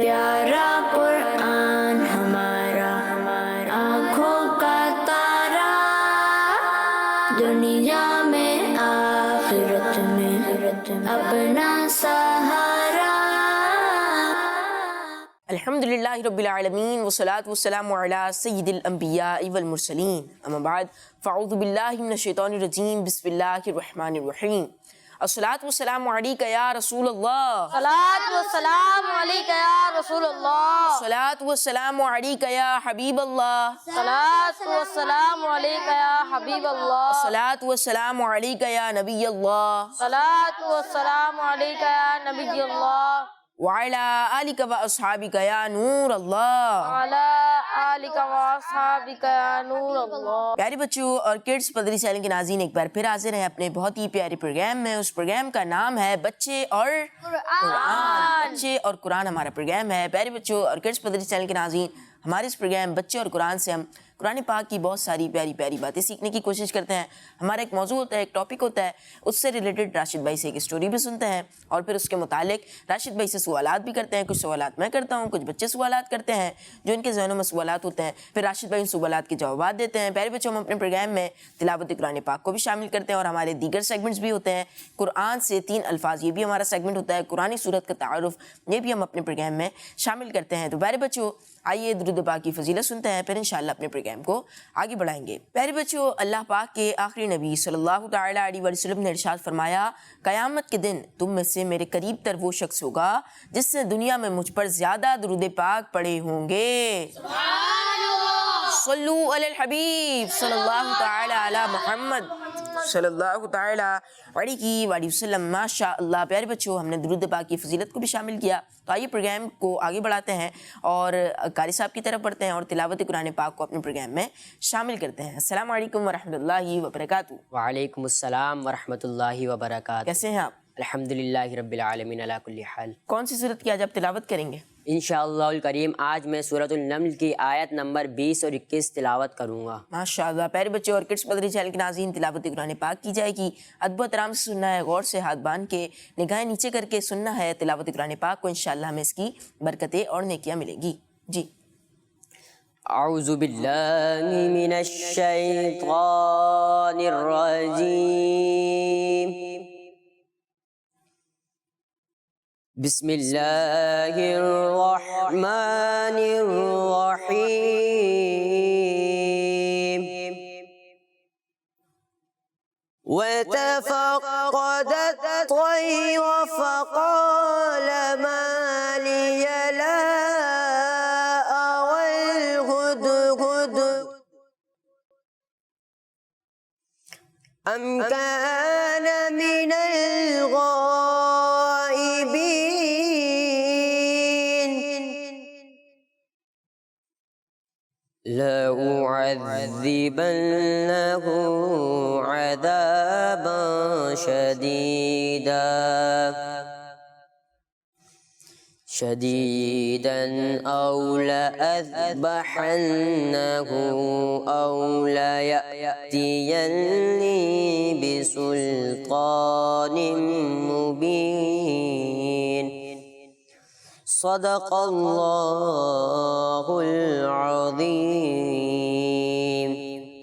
پیارا قرآن ہمارا آنکھوں کا تارا، دنیا میں آخرت میں اپنا سہارا۔ الحمدللہ رب العالمین والصلاة والسلام علی سید الانبیاء والمرسلین، اما بعد فاعوذ باللہ من الشیطان الرجیم، بسم اللہ الرحمن الرحیم۔ الصلاة والسلام علیکہ یا رسول اللہ، صلاۃ والسلام علیکہ یا رسول اللہ، الصلاة والسلام علیکہ یا حبیب اللہ، صلاۃ والسلام علیکہ یا حبیب اللہ، الصلاة والسلام علیکہ یا نبی اللہ، صلاۃ والسلام علیکہ یا نبی اللہ، وعلی آلک و اصحابک یا نور اللہ۔ وعلی آلک و اصحابک یا نور اللہ۔ پیارے بچوں اور کڈس پدری چینل کے ناظرین، ایک بار پھر حاضر ہیں اپنے بہت ہی پیارے پروگرام میں۔ اس پروگرام کا نام ہے بچے اور قرآن۔ بچے اور قرآن ہمارا پروگرام ہے۔ پیارے بچوں اور کڈس پدری چینل کے ناظرین، ہمارے اس پروگرام بچے اور قرآن سے ہم قرآن پاک کی بہت ساری پیاری پیاری باتیں سیکھنے کی کوشش کرتے ہیں۔ ہمارا ایک موضوع ہوتا ہے، ایک ٹاپک ہوتا ہے، اس سے ریلیٹڈ راشد بھائی سے ایک اسٹوری بھی سنتے ہیں اور پھر اس کے متعلق راشد بھائی سے سوالات بھی کرتے ہیں۔ کچھ سوالات میں کرتا ہوں، کچھ بچے سوالات کرتے ہیں جو ان کے ذہنوں میں سوالات ہوتے ہیں، پھر راشد بھائی ان سوالات کے جوابات دیتے ہیں۔ پیارے بچوں، ہم اپنے پروگرام میں تلاوت قرآن پاک کو بھی شامل کرتے ہیں اور ہمارے دیگر سیگمنٹس بھی ہوتے ہیں۔ قرآن سے 3 الفاظ، یہ بھی ہمارا سیگمنٹ ہوتا ہے۔ قرآنی صورت کا تعارف، یہ بھی ہم اپنے پروگرام میں شامل کرتے ہیں۔ تو پیارے بچوں، آئیے درود پاک کی فضیلت سنتے ہیں، پھر انشاءاللہ اپنے پروگرام کو آگے بڑھائیں گے۔ پیارے بچوں، اللہ پاک کے آخری نبی صلی اللہ تعالیٰ علیہ وسلم نے ارشاد فرمایا، قیامت کے دن تم میں سے میرے قریب تر وہ شخص ہوگا جس نے دنیا میں مجھ پر زیادہ درود پاک پڑھے ہوں گے۔ صلو علی الحبیب صلی اللہ تعالیٰ علی محمد صلی اللہ تعالیٰ علیہ وآلہ وسلم۔ ماشاء اللہ۔ پیارے بچوں، ہم نے درود پاک کی فضیلت کو بھی شامل کیا، تو آئیے پروگرام کو آگے بڑھاتے ہیں اور قاری صاحب کی طرف بڑھتے ہیں اور تلاوت قرآن پاک کو اپنے پروگرام میں شامل کرتے ہیں۔ السلام علیکم ورحمۃ اللہ وبرکاتہ۔ وعلیکم السلام ورحمۃ اللہ وبرکاتہ۔ کیسے ہیں آپ؟ الحمدللہ رب العالمین علی کل حال۔ کون سی صورت کی آج آپ تلاوت کریں گے؟ انشاءاللہ الکریم آج میں سورۃ النمل کی آیت نمبر 20 اور 21 تلاوت کروں گا۔ ماشاءاللہ۔ پیارے بچے اور کڈس پدری چینل کے ناظرین، تلاوت قرآن پاک کی جائے گی، ادب و احترام سے سننا ہے، غور سے ہاتھ باندھ کے نگاہیں نیچے کر کے سننا ہے تلاوت قرآن پاک کو۔ انشاءاللہ ہمیں اس کی برکتیں اور نیکیاں ملیں گی۔ جی۔ اعوذ باللہ من الشیطان الرجیم، بسم اللہ الرحمن الرحیم۔ وَتَفَقَّدَ الطَّيْرَ فَقَالَ مَا لِيَ لَا أَرَى الْهُدْهُدَ أَمْ كَانَ مِنَ الْغَائِبِينَ لَأُعَذِّبَنَّهُ عَذَابًا شَدِيدًا أَوْ لَأَذْبَحَنَّهُ أَوْ لَيَأْتِيَنِّي بِسُلْطَانٍ مُبِينٍ۔ صدق اللہ العظیم۔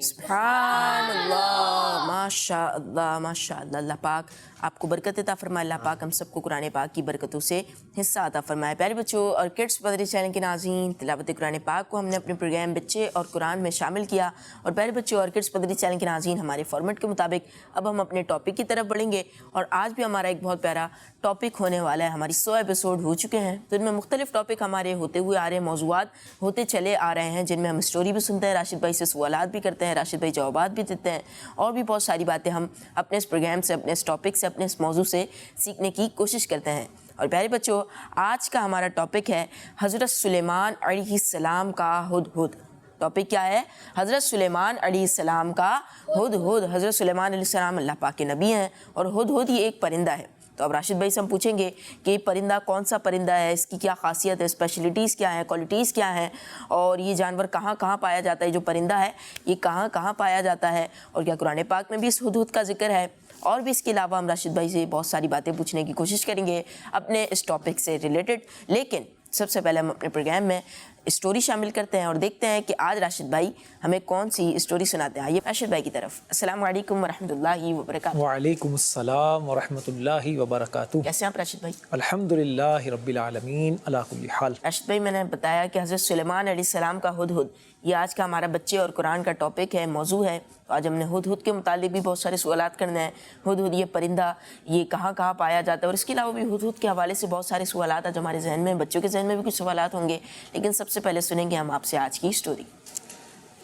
سبحان اللہ۔ ماشاء اللہ ماشاء اللہ۔ اللہ پاک آپ کو برکت عطا فرمائے، اللہ پاک ہم سب کو قرآن پاک کی برکتوں سے حصہ عطا فرمائے۔ پیارے بچوں اور کڈس پدری چینل کے ناظرین، تلاوت قرآن پاک کو ہم نے اپنے پروگرام بچے اور قرآن میں شامل کیا، اور پیارے بچوں اور کڈس پدری چینل کے ناظرین، ہمارے فارمیٹ کے مطابق اب ہم اپنے ٹاپک کی طرف بڑھیں گے، اور آج بھی ہمارا ایک بہت پیارا ٹاپک ہونے والا ہے۔ ہماری 100 ایپیسوڈ ہو چکے ہیں، تو ان میں مختلف ٹاپک ہمارے ہوتے ہوئے آ رہے ہیں، موضوعات ہوتے چلے آ رہے ہیں، جن میں ہم اسٹوری بھی سنتے ہیں، راشد بھائی سے سوالات بھی کرتے ہیں، راشد بھائی جوابات بھی دیتے ہیں، اور بھی بہت ساری باتیں ہم اپنے اس پروگرام سے، اپنے اس ٹاپک سے، اپنے اس موضوع سے سیکھنے کی کوشش کرتے ہیں۔ اور پیارے بچوں، آج کا ہمارا ٹاپک ہے حضرت سلیمان علیہ السلام کا ہدہد۔ ٹاپک کیا ہے؟ حضرت سلیمان علیہ السلام کا ہدہد۔ حضرت سلیمان علیہ السلام اللہ پاک کے نبی ہیں، اور ہدہد یہ ایک پرندہ ہے۔ تو اب راشد بھائی سے ہم پوچھیں گے کہ یہ پرندہ کون سا پرندہ ہے، اس کی کیا خاصیت ہے، اسپیشلٹیز کیا ہیں، کوالٹیز کیا ہیں، اور یہ جانور کہاں کہاں پایا جاتا ہے، جو پرندہ ہے یہ کہاں کہاں پایا جاتا ہے، اور کیا قرآن پاک میں بھی اس ہدہد کا ذکر ہے، اور بھی اس کے علاوہ ہم راشد بھائی سے بہت ساری باتیں پوچھنے کی کوشش کریں گے اپنے اس ٹاپک سے ریلیٹڈ۔ لیکن سب سے پہلے ہم اپنے پروگرام میں اسٹوری شامل کرتے ہیں اور دیکھتے ہیں کہ آج راشد بھائی ہمیں کون سی اسٹوری سناتے ہیں. آئیے راشد بھائی کی طرف. السلام علیکم ورحمۃ اللہ وبرکاتہ. وعلیکم السلام ورحمۃ اللہ وبرکاتہ. کیسے ہیں آپ راشد بھائی؟ الحمدللہ رب العالمین علی کل حال. راشد بھائی میں نے بتایا کہ حضرت سلیمان علیہ السلام کا ہدہد یہ آج کا ہمارا بچے اور قرآن کا ٹاپک ہے، موضوع ہے. تو آج ہم نے ہدہد کے متعلق بھی بہت سارے سوالات کرنے ہیں. ہدہد یہ پرندہ یہ کہاں کہاں پایا جاتا ہے، اور اس کے علاوہ بھی ہدہد کے حوالے سے بہت سارے سوالات آج ہمارے ذہن میں، بچوں کے ذہن میں بھی کچھ سوالات ہوں گے. لیکن سب سے پہلے سنیں گے ہم آپ سے آج کی اسٹوری.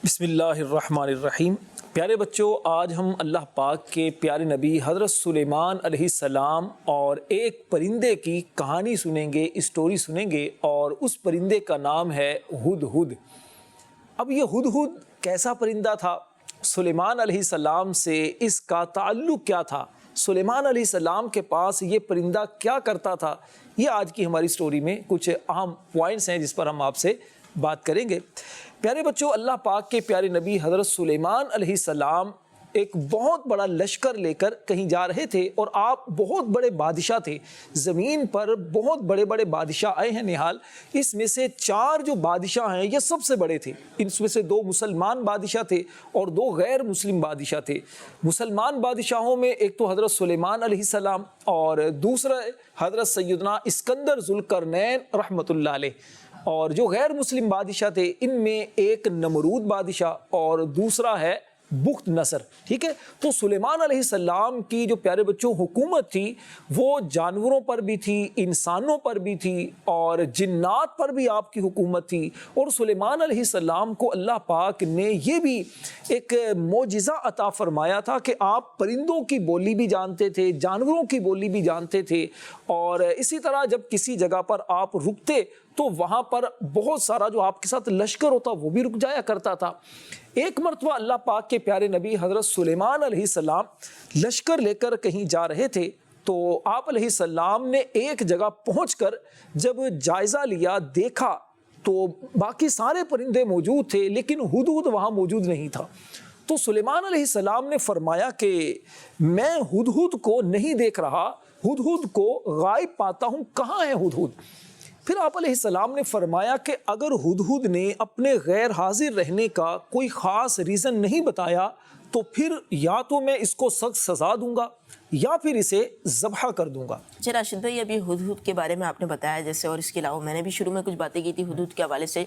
بسم اللہ الرحمن الرحیم. پیارے بچوں، آج ہم اللہ پاک کے پیارے نبی حضرت سلیمان علیہ السلام اور ایک پرندے کی کہانی سنیں گے، اسٹوری سنیں گے، اور اس پرندے کا نام ہے ہدہد. اب یہ ہدہد کیسا پرندہ تھا؟ سلیمان علیہ السلام سے اس کا تعلق کیا تھا؟ سلیمان علیہ السلام کے پاس یہ پرندہ کیا کرتا تھا؟ یہ آج کی ہماری سٹوری میں کچھ اہم پوائنٹس ہیں جس پر ہم آپ سے بات کریں گے. پیارے بچوں، اللہ پاک کے پیارے نبی حضرت سلیمان علیہ السلام ایک بہت بڑا لشکر لے کر کہیں جا رہے تھے، اور آپ بہت بڑے بادشاہ تھے. زمین پر بہت بڑے بڑے بادشاہ آئے ہیں نہال. اس میں سے 4 جو بادشاہ ہیں یہ سب سے بڑے تھے. ان میں سے 2 مسلمان بادشاہ تھے اور 2 غیر مسلم بادشاہ تھے. مسلمان بادشاہوں میں ایک تو حضرت سلیمان علیہ السلام اور دوسرا حضرت سیدنا اسکندر ذوالقرنین رحمۃ اللہ علیہ. اور جو غیر مسلم بادشاہ تھے ان میں ایک نمرود بادشاہ اور دوسرا ہے بخت نصر. ٹھیک ہے، تو سلیمان علیہ السلام کی جو پیارے بچوں حکومت تھی وہ جانوروں پر بھی تھی، انسانوں پر بھی تھی، اور جنات پر بھی آپ کی حکومت تھی. اور سلیمان علیہ السلام کو اللہ پاک نے یہ بھی ایک معجزہ عطا فرمایا تھا کہ آپ پرندوں کی بولی بھی جانتے تھے، جانوروں کی بولی بھی جانتے تھے. اور اسی طرح جب کسی جگہ پر آپ رکتے تو وہاں پر بہت سارا جو آپ کے ساتھ لشکر ہوتا وہ بھی رک جایا کرتا تھا. ایک مرتبہ اللہ پاک کے پیارے نبی حضرت سلیمان علیہ السلام لشکر لے کر کہیں جا رہے تھے، تو آپ علیہ السلام نے ایک جگہ پہنچ کر جب جائزہ لیا، دیکھا تو باقی سارے پرندے موجود تھے لیکن ہدہد وہاں موجود نہیں تھا. تو سلیمان علیہ السلام نے فرمایا کہ میں ہدہد کو نہیں دیکھ رہا، ہدہد کو غائب پاتا ہوں، کہاں ہے ہدہد؟ پھر آپ علیہ السلام نے فرمایا کہ اگر ہدہد نے اپنے غیر حاضر رہنے کا کوئی خاص ریزن نہیں بتایا تو پھر یا تو میں اس کو سخت سزا دوں گا یا پھر اسے ذبح کر دوں گا. اچھا راشد بھائی، ابھی ہدہد کے بارے میں آپ نے بتایا جیسے، اور اس کے علاوہ میں نے بھی شروع میں کچھ باتیں کی تھی ہدہد کے حوالے سے.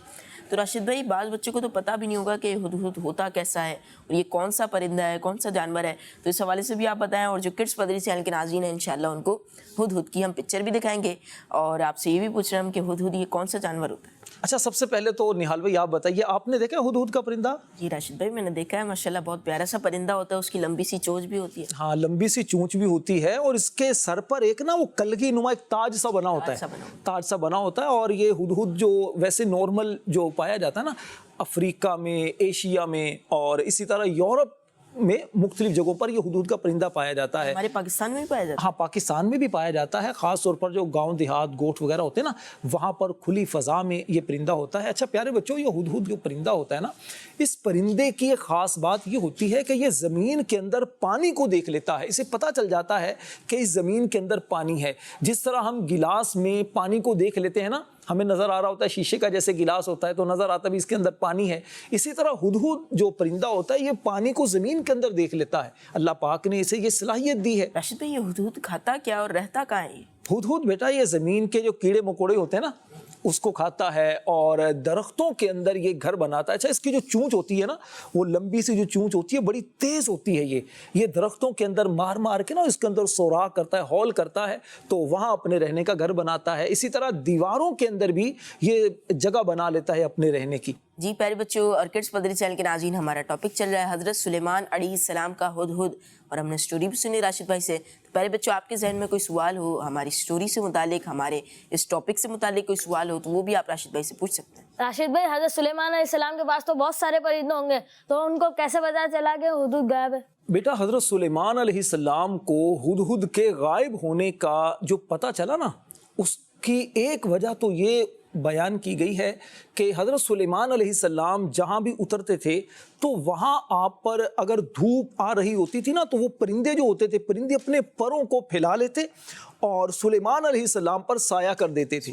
تو راشد بھائی، بعض بچوں کو تو پتہ بھی نہیں ہوگا کہ ہدہد ہوتا کیسا ہے اور یہ کون سا پرندہ ہے، کون سا جانور ہے. تو اس حوالے سے بھی آپ بتائیں، اور جو کڈس پدری چینل کے ناظرین ہیں انشاءاللہ ان کو ہدہد کی ہم پکچر بھی دکھائیں گے، اور آپ سے یہ بھی پوچھ رہے ہیں کہ ہدہد یہ کون سا جانور ہوتا ہے. اچھا، سب سے پہلے تو نہال بھائی آپ بتائیے، آپ نے دیکھا ہدہد کا پرندہ؟ جی راشد بھائی، میں نے دیکھا ہے، ماشاءاللہ بہت پیارا سا پرندہ ہوتا ہے. اس کی لمبی سی چونچ بھی ہوتی ہے. ہاں، لمبی سی چونچ بھی ہوتی ہے، اور اس کے سر پر ایک نا وہ کلگی نما ایک تاج سا بنا ہوتا ہے، تاج سا بنا ہوتا ہے. اور یہ ہدہد جو ویسے نارمل جو پایا جاتا ہے نا افریقہ میں، ایشیا میں، اور اسی طرح یورپ میں مختلف جگہوں پر یہ ہدہد کا پرندہ پایا جاتا ہے. ہمارے پاکستان میں بھی پایا جاتا ہے. ہاں، پاکستان میں بھی پایا جاتا ہے، خاص طور پر جو گاؤں دیہات گوٹھ وغیرہ ہوتے ہیں نا وہاں پر کھلی فضا میں یہ پرندہ ہوتا ہے. اچھا پیارے بچوں، یہ ہدہد جو پرندہ ہوتا ہے نا، اس پرندے کی ایک خاص بات یہ ہوتی ہے کہ یہ زمین کے اندر پانی کو دیکھ لیتا ہے. اسے پتہ چل جاتا ہے کہ اس زمین کے اندر پانی ہے. جس طرح ہم گلاس میں پانی کو دیکھ لیتے ہیں نا، ہمیں نظر آ رہا ہوتا ہے شیشے کا جیسے گلاس ہوتا ہے تو نظر آتا ہے بھی اس کے اندر پانی ہے. اسی طرح ہدہد جو پرندہ ہوتا ہے یہ پانی کو زمین کے اندر دیکھ لیتا ہے. اللہ پاک نے اسے یہ صلاحیت دی ہے. راشد بھائی، یہ ہدہد کھاتا کیا اور رہتا کہاں ہے؟ ہدہد بیٹا یہ زمین کے جو کیڑے مکوڑے ہوتے ہیں نا اس کو کھاتا ہے، اور درختوں کے اندر یہ گھر بناتا ہے. اچھا، اس کی جو چونچ ہوتی ہے نا وہ لمبی سی جو چونچ ہوتی ہے بڑی تیز ہوتی ہے. یہ درختوں کے اندر مار مار کے نا اس کے اندر سوراخ کرتا ہے، ہول کرتا ہے، تو وہاں اپنے رہنے کا گھر بناتا ہے. اسی طرح دیواروں کے اندر بھی یہ جگہ بنا لیتا ہے اپنے رہنے کی. جی پیارے بچوں اور کڈس پدری چینل کے ناظرین، ہمارا ٹاپک چل رہا ہے حضرت سلیمان علیہ السلام کا ہدہد، اور ہم نے سٹوری بھی سنی راشد بھائی سے. تو پیارے بچوں، آپ کے ذہن میں کوئی سوال ہو ہماری سٹوری سے متعلق، ہمارے اس ٹاپک سے متعلق کوئی سوال ہو تو وہ بھی آپ راشد بھائی سے پوچھ سکتے ہیں. راشد بھائی، حضرت سلیمان علیہ السلام کے پاس تو بہت سارے پرندے ہوں گے، تو ان کو کیسے پتا چلا کہ ہدہد غائب ہے؟ بیٹا حضرت سلیمان علیہ السلام کو ہدہد کے غائب ہونے کا جو پتہ چلا نا، اس کی ایک وجہ تو یہ بیان کی گئی ہے کہ حضرت سلیمان علیہ السلام جہاں بھی اترتے تھے تو وہاں آپ پر اگر دھوپ آ رہی ہوتی تھی نا تو وہ پرندے جو ہوتے تھے، پرندے اپنے پروں کو پھیلا لیتے اور سلیمان علیہ السلام پر سایہ کر دیتے تھے.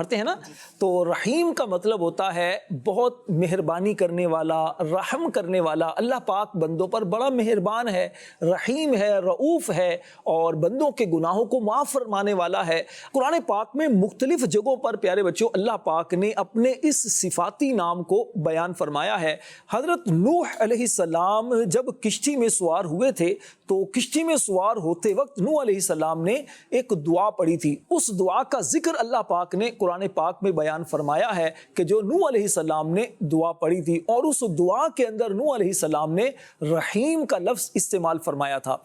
پڑھتے ہیں نا. تو رحیم کا مطلب ہوتا ہے بہت مہربانی کرنے والا, رحم کرنے والا. اللہ پاک بندوں پر بڑا مہربان ہے, رحیم ہے, رؤوف ہے اور بندوں کے گناہوں کو معاف فرمانے والا ہے. قرآن پاک میں مختلف جگہوں پر پیارے بچوں اللہ پاک نے اپنے اس صفاتی نام کو بیان فرمایا ہے. حضرت نوح علیہ السلام جب کشتی میں سوار ہوئے تھے تو کشتی میں سوار ہوتے وقت نوح علیہ السلام نے ایک دعا پڑھی تھی. اس دعا کا ذکر اللہ پاک نے قرآن پاک میں بیان فرمایا ہے کہ جو نوح علیہ السلام نے دعا پڑھی تھی, اور اس دعا کے اندر نوح علیہ السلام نے رحیم کا لفظ استعمال فرمایا تھا.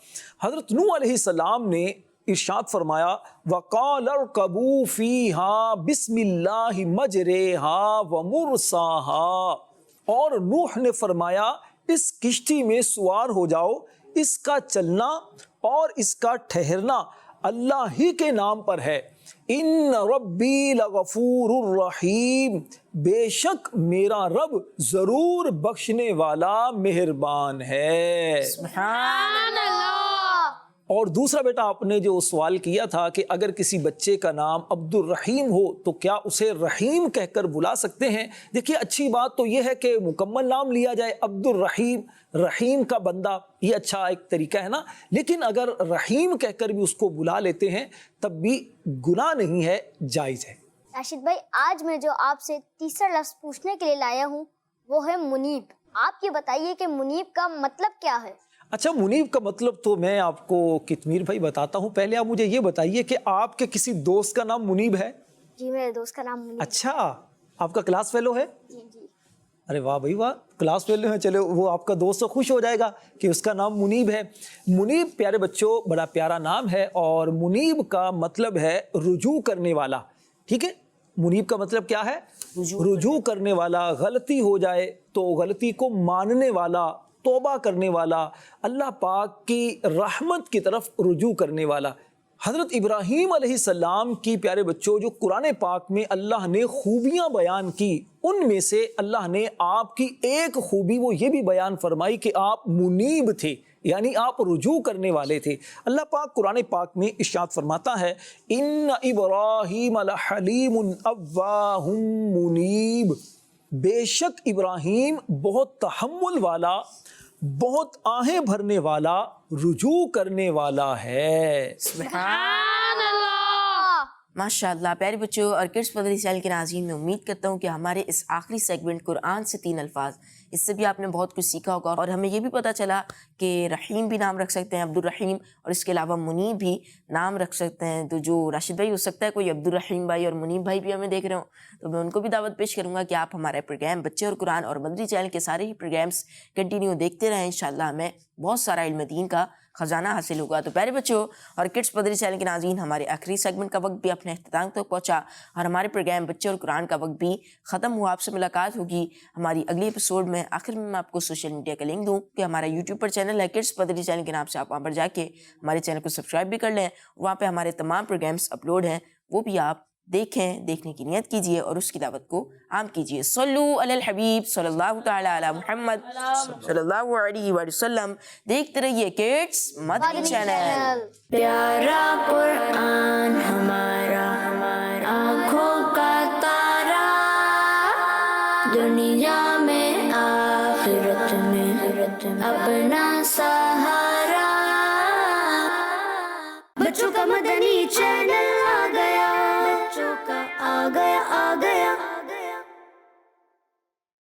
حضرت نوح علیہ السلام نے ارشاد فرمایا وَقَالَ ارْكَبُوا فِيهَا بِسْمِ اللَّهِ مَجْرَيْهَا وَمُرْسَاهَا, اور نوح نے فرمایا اس کشتی میں سوار ہو جاؤ, اس کا چلنا اور اس کا ٹھہرنا اللہ ہی کے نام پر ہے. ان ربی لغفور الرحیم, بے شک میرا رب ضرور بخشنے والا مہربان ہے. سبحان اللہ. اور دوسرا بیٹا آپ نے جو سوال کیا تھا کہ اگر کسی بچے کا نام عبد الرحیم ہو تو کیا اسے رحیم کہہ کر بلا سکتے ہیں؟ دیکھیے اچھی بات تو یہ ہے کہ مکمل نام لیا جائے عبد الرحیم, رحیم کا بندہ, یہ اچھا ایک طریقہ ہے نا. لیکن اگر رحیم کہہ کر بھی اس کو بلا لیتے ہیں تب بھی گناہ نہیں ہے, جائز ہے. راشد بھائی, آج میں جو آپ سے تیسرا لفظ پوچھنے کے لیے لایا ہوں وہ ہے منیب. آپ یہ بتائیے کہ منیب کا مطلب کیا ہے؟ اچھا, منیب کا مطلب تو میں آپ کو کتمیر بھائی بتاتا ہوں. پہلے آپ مجھے یہ بتائیے کہ آپ کے کسی دوست کا نام منیب ہے؟ جی, میرے دوست کا نام منیب. اچھا, آپ کا کلاس فیلو ہے؟ جی. ارے واہ بھائی واہ, کلاس فیلو ہے, چلے وہ آپ کا دوست تو خوش ہو جائے گا کہ اس کا نام منیب ہے. منیب پیارے بچوں بڑا پیارا نام ہے, اور منیب کا مطلب ہے رجوع کرنے والا. ٹھیک ہے, منیب کا مطلب کیا ہے؟ رجوع کرنے والا. غلطی ہو جائے تو غلطی کو ماننے والا, توبہ کرنے والا, اللہ پاک کی رحمت کی طرف رجوع کرنے والا. حضرت ابراہیم علیہ السلام کی پیارے بچوں جو قرآن پاک میں اللہ نے خوبیاں بیان کی, ان میں سے اللہ نے آپ کی ایک خوبی وہ یہ بھی بیان فرمائی کہ آپ منیب تھے, یعنی آپ رجوع کرنے والے تھے. اللہ پاک قرآن پاک میں ارشاد فرماتا ہے ان ابراہیم لحلیم اواہ منیب, بے شک ابراہیم بہت تحمل والا, بہت آہیں بھرنے والا, رجوع کرنے والا ہے. سبحان اللہ. ماشاء اللہ. پیارے بچوں اور کڈس مدنی چینل کے ناظرین, میں امید کرتا ہوں کہ ہمارے اس آخری سیگمنٹ قرآن سے 3 الفاظ, اس سے بھی آپ نے بہت کچھ سیکھا ہوگا, اور ہمیں یہ بھی پتہ چلا کہ رحیم بھی نام رکھ سکتے ہیں, عبد الرحیم, اور اس کے علاوہ منیب بھی نام رکھ سکتے ہیں. تو جو راشد بھائی ہو سکتا ہے کوئی عبد الرحیم بھائی اور منیب بھائی بھی ہمیں دیکھ رہے ہوں, تو میں ان کو بھی دعوت پیش کروں گا کہ آپ ہمارے پروگرام بچے اور قرآن اور مدنی چینل کے سارے ہی پروگرامس کنٹینیو دیکھتے رہیں. انشاءاللہ ہمیں بہت سارا علم دین کا خزانہ حاصل ہوگا. تو پیارے بچوں اور کڈس مدنی چینل کے ناظرین, ہمارے آخری سیگمنٹ کا وقت بھی اپنے اختتام تک پہنچا, اور ہمارے پروگرام بچے اور قرآن کا وقت بھی ختم ہوا. آپ سے ملاقات ہوگی ہماری اگلی ایپیسوڈ میں. آخر میں آپ کو سوشل میڈیا کا لنک دوں کہ ہمارا یوٹیوب پر چینل ہے کڈس مدنی چینل کے نام سے, آپ وہاں پر جا کے ہمارے چینل کو سبسکرائب بھی کر لیں. وہاں پہ ہمارے تمام پروگرامس اپلوڈ ہیں, وہ بھی آپ دیکھیں, دیکھنے کی نیت کیجئے اور اس کی دعوت کو عام کیجئے. صلو علی الحبیب صلی اللہ تعالی علی محمد صلی اللہ علیہ وآلہ وسلم. دیکھتے رہیے کڈس مدنی چینل. پیارا قرآن ہمارا آنکھوں کا تارا, دنیا میں آخرت میں اپنا سہارا. بچوں کا مدنی چینل.